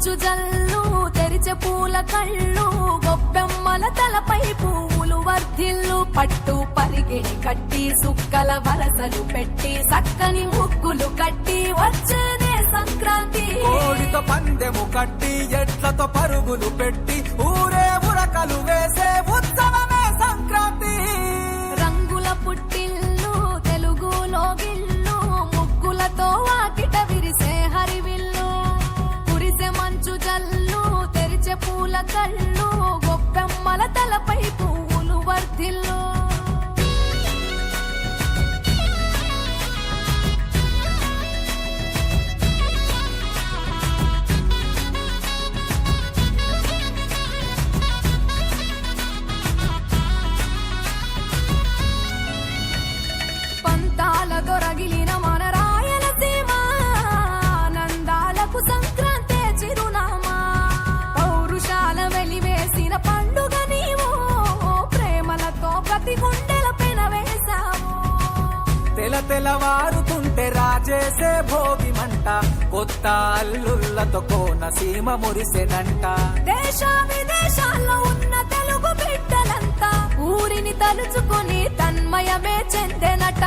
మంచు జల్లు తెరిచే పూల కళ్ళు గొప్పెమ్మల తలపై పువ్వులు వర్ధిల్లు పట్టు పరిగిణి కట్టి సుక్కల వరసలు పెట్టి సక్కని ముగ్గులు కట్టి వచ్చేదే సంక్రాంతి కోడితో పందెము కట్టి ఎట్లతో పరుగులు పెట్టి ఊరే ఉరకలు వేసే ఉత్సవమే సంక్రాంతి రంగుల పుట్టిల్లు తెలుగులో గిల్లు ముగ్గులతో వాకిట విరిసే హరివిల్లు కురిసే మంచు జల్లు తెరిచే పూల కళ్ళు గొప్పెమ్మల తలపై పువ్వులు వర్ధిల్లు దొరగిలిన మన రాయలసీమ ఆనందాలకు సంక్రాంతి చిరునామా పౌరుషాల వెలివేసిన పండుగ నీవు ప్రేమలతో ప్రతి గుండెల పెనవేశావు తెలవారుతుంటే రాజేసే భోగి మంట కొత్త అల్లుళ్ళతో కోనసీమ మురిసెనంట దేశ విదేశాల్లో ఉన్న తెలుగు బిడ్డలంతా ఊరిని తలుచుకుని తన్మయమే చెందెనట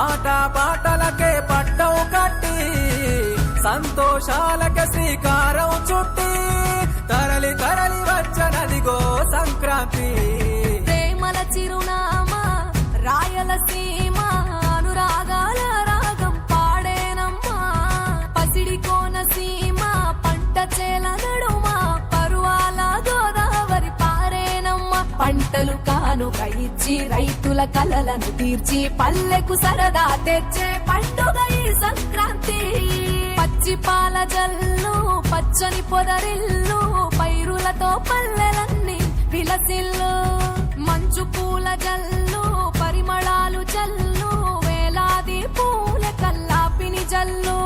ఆట పాటలకే పట్టం కట్టి సంతోషాలకే శ్రీకారం చుట్టి తరలి తరలి వచ్చనదిగో సంక్రాంతి ప్రేమల చిరునామా రాయలసీమ అనురాగాల రాగం పాడేనమ్మా పసిడి కోనసీమ పంట చేల నడుమ పరువాల గోదావరి పారేనమ్మా పంటలు కానుక ఇచ్చి రైతుల కలలను తీర్చి పల్లెకు సరదా తెచ్చే పండుగ ఈ సంక్రాంతి పచ్చి పాల జల్లు పచ్చని పొదరిల్లు పైరులతో పల్లెలన్నీ విలసిల్లు మంచు పూల జల్లు పరిమళాలు జల్లు వేలాది పూల కల్లాపిని జల్లు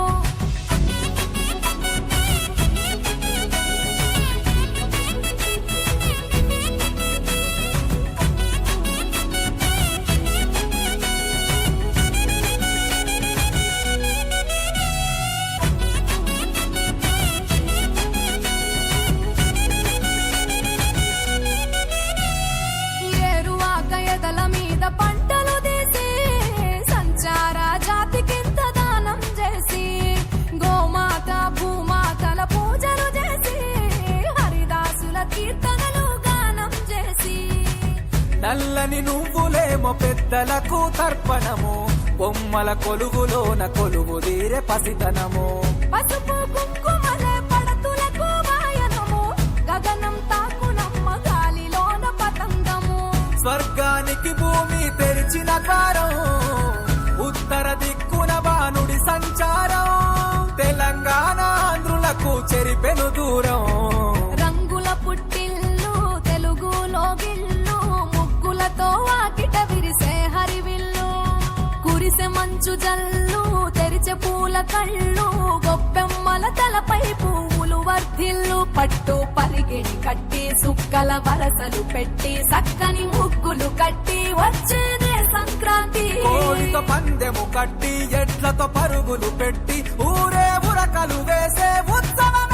పంటలు తీసి సంచార జాతికింత దానం చేసి గోమాత భూమాతల పూజలు చేసి హరిదాసుల కీర్తనలు గానం చేసి నల్లని నువ్వులేమో పెద్దలకు తర్పణము బొమ్మల కొలువులోన కొలువు తీరే పసితనము పసుపు కుంకుమలే పడతులకు వాయనము గగనం తాకునమ్మ గాలిలోన పతంగము స్వర్గానికి భూమి తెరిచిన ద్వారం ఉత్తర దిక్కున బాణుడి సంచారం తెలంగాణ ఆంధ్రులకు చెరిపెను దూరం రంగుల పుట్టిల్లు తెలుగులో గిల్లు ముగ్గులతో వాకిట విరిసే హరివిల్లు కురిసే మంచు జల్లు తెరిచే పూల కళ్ళు గొప్పెమ్మల తలపై పువ్వులు వర్ధిల్లు పట్టు పరిగిణి కట్టి సుక్కల వరసలు పెట్టి సక్కని ముగ్గులు కట్టి వచ్చేదే సంక్రాంతి కోడితో పందెము కట్టి ఎట్లతో పరుగులు పెట్టి ఊరే ఉరకలు వేసే ఉత్సవం